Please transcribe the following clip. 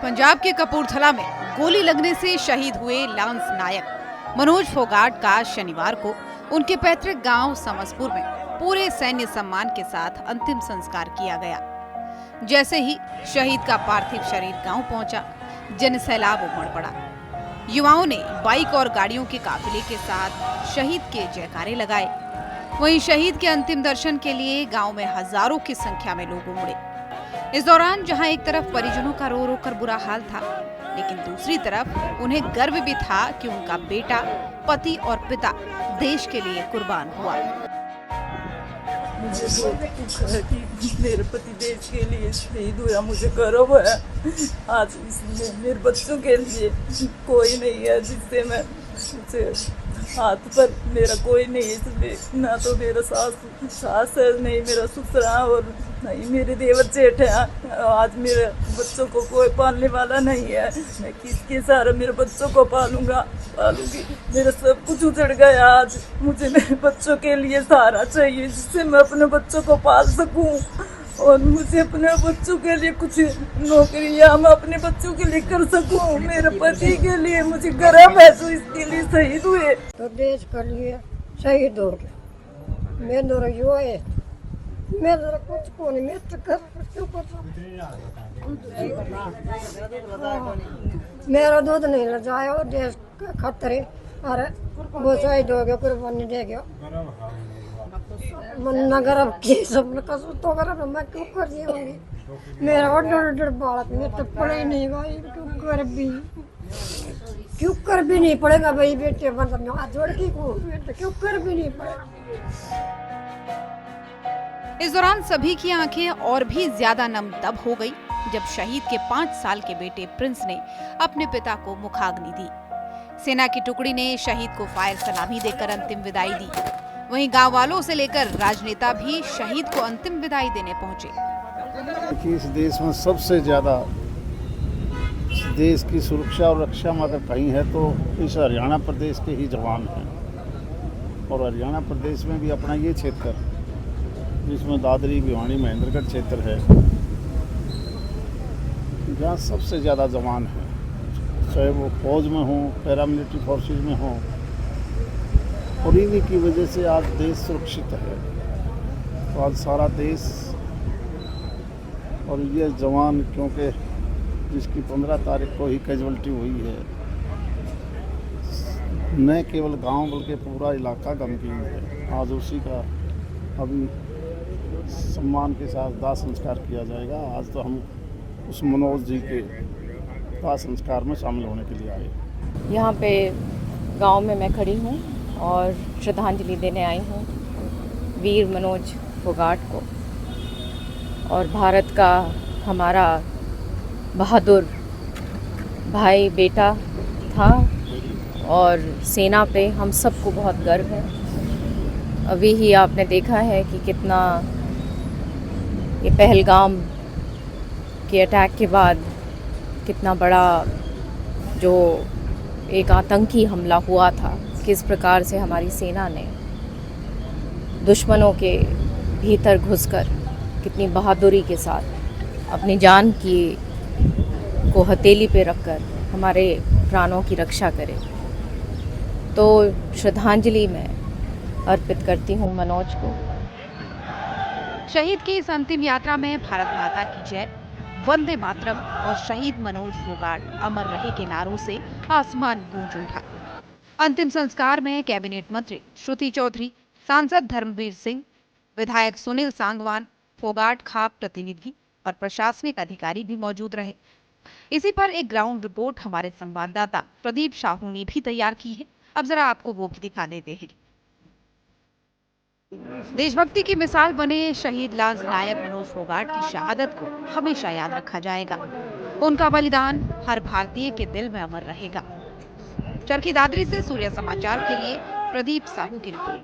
पंजाब के कपूरथला में गोली लगने से शहीद हुए लांस नायक मनोज फोगाट का शनिवार को उनके पैतृक गांव समसपुर में पूरे सैन्य सम्मान के साथ अंतिम संस्कार किया गया। जैसे ही शहीद का पार्थिव शरीर गांव पहुंचा, जनसैलाब उमड़ पड़ा। युवाओं ने बाइक और गाड़ियों के काफिले के साथ शहीद के जयकारे लगाए। वहीं शहीद के अंतिम दर्शन के लिए गांव में हजारों की संख्या में लोग उमड़े। इस दौरान जहां एक तरफ परिजनों का रो रो कर बुरा हाल था, लेकिन दूसरी तरफ उन्हें गर्व भी था कि उनका बेटा, पति और पिता देश के लिए कुर्बान हुआ। मुझे बहुत दुख है कि मेरे पति देश के लिए शहीद हुआ। मुझे गर्व है आज इसमें मेरे बच्चों के लिए कोई नहीं है जिससे मैं हाथ पर मेरा कोई नहीं है, इसलिए ना तो मेरा सास है, नहीं मेरा ससुरा और नहीं मेरे देवर जेठ है। आज मेरे बच्चों को कोई पालने वाला नहीं है, मैं किसके सहारे मेरे बच्चों को पालूंगी। मेरा सब कुछ उजड़ गया। आज मुझे मेरे बच्चों के लिए सहारा चाहिए जिससे मैं अपने बच्चों को पाल सकूं और मुझे अपने बच्चों के लिए कुछ नौकरियां मैं अपने बच्चों के लिए कर सकूं। मेरे पति के लिए मुझे गर्व है जो इसके लिए शहीद हुए, तो देश के लिए शहीद हो गया। मैं दो यो है, मैं जरा कुछ को नहीं, मैं तो कर क्यों कर मेरा दूध नहीं ले जाए और देश का खतरे अरे वो शहीद हो गया, कुर्बानी दे गया। मन नगर अब की सब कसो तो कर मैं क्यों कर दी होंगी। मेरा ऑर्डर बालक में तो पड़े नहीं भाई, क्यों कर भी नहीं पड़ेगा भाई बेटे, मतलब हाथ जोड़ के क्यों कर भी नहीं पड़ेगा। इस दौरान सभी की आंखें और भी ज्यादा नम तब हो गई जब शहीद के 5 साल के बेटे प्रिंस ने अपने पिता को मुखाग्नि दी। सेना की टुकड़ी ने शहीद को फायर सलामी देकर अंतिम विदाई दी। वहीं गांव वालों से लेकर राजनेता भी शहीद को अंतिम विदाई देने पहुंचे। इस देश में सबसे ज्यादा देश की सुरक्षा और रक्षा में अगर कहीं है तो इस हरियाणा प्रदेश के ही जवान हैं। और हरियाणा प्रदेश में भी अपना ये क्षेत्र जिसमें दादरी, भिवानी, महेंद्रगढ़ क्षेत्र है, जहाँ सबसे ज़्यादा जवान हैं, चाहे वो फौज में हों, पैरामिलिट्री फोर्सेज में हों, और इन्हीं की वजह से आज देश सुरक्षित है। तो आज सारा देश और ये जवान, क्योंकि जिसकी 15 तारीख को ही कैजुअल्टी हुई है, न केवल गांव बल्कि पूरा इलाका गमगीन है। आज उसी का अभी सम्मान के साथ दाह संस्कार किया जाएगा। आज तो हम उस मनोज जी के दाह संस्कार में शामिल होने के लिए आए। यहाँ पे गांव में मैं खड़ी हूँ और श्रद्धांजलि देने आई हूँ वीर मनोज फोगाट को। और भारत का हमारा बहादुर भाई बेटा था और सेना पे हम सबको बहुत गर्व है। अभी ही आपने देखा है कि कितना ये पहलगाम के अटैक के बाद कितना बड़ा जो एक आतंकी हमला हुआ था, किस प्रकार से हमारी सेना ने दुश्मनों के भीतर घुसकर कितनी बहादुरी के साथ अपनी जान की को हथेली पे रखकर हमारे प्राणों की रक्षा करे। तो श्रद्धांजलि मैं अर्पित करती हूँ मनोज को। शहीद की इस अंतिम यात्रा में भारत माता की जय, वंदे मातरम और शहीद मनोज फोगाट अमर रहे के नारों से आसमान गूंज उठा। अंतिम संस्कार में कैबिनेट मंत्री श्रुति चौधरी, सांसद धर्मवीर सिंह, विधायक सुनील सांगवान, फोगाट खाप प्रतिनिधि और प्रशासनिक अधिकारी भी मौजूद रहे। इसी पर एक ग्राउंड रिपोर्ट हमारे संवाददाता प्रदीप साहू ने भी तैयार की है। अब जरा आपको वो भी दिखा देते हैं। देशभक्ति की मिसाल बने शहीद लांस नायक मनोज फोगाट की शहादत को हमेशा याद रखा जाएगा। उनका बलिदान हर भारतीय के दिल में अमर रहेगा। चरखी दादरी से सूर्य समाचार के लिए प्रदीप साहू की रिपोर्ट।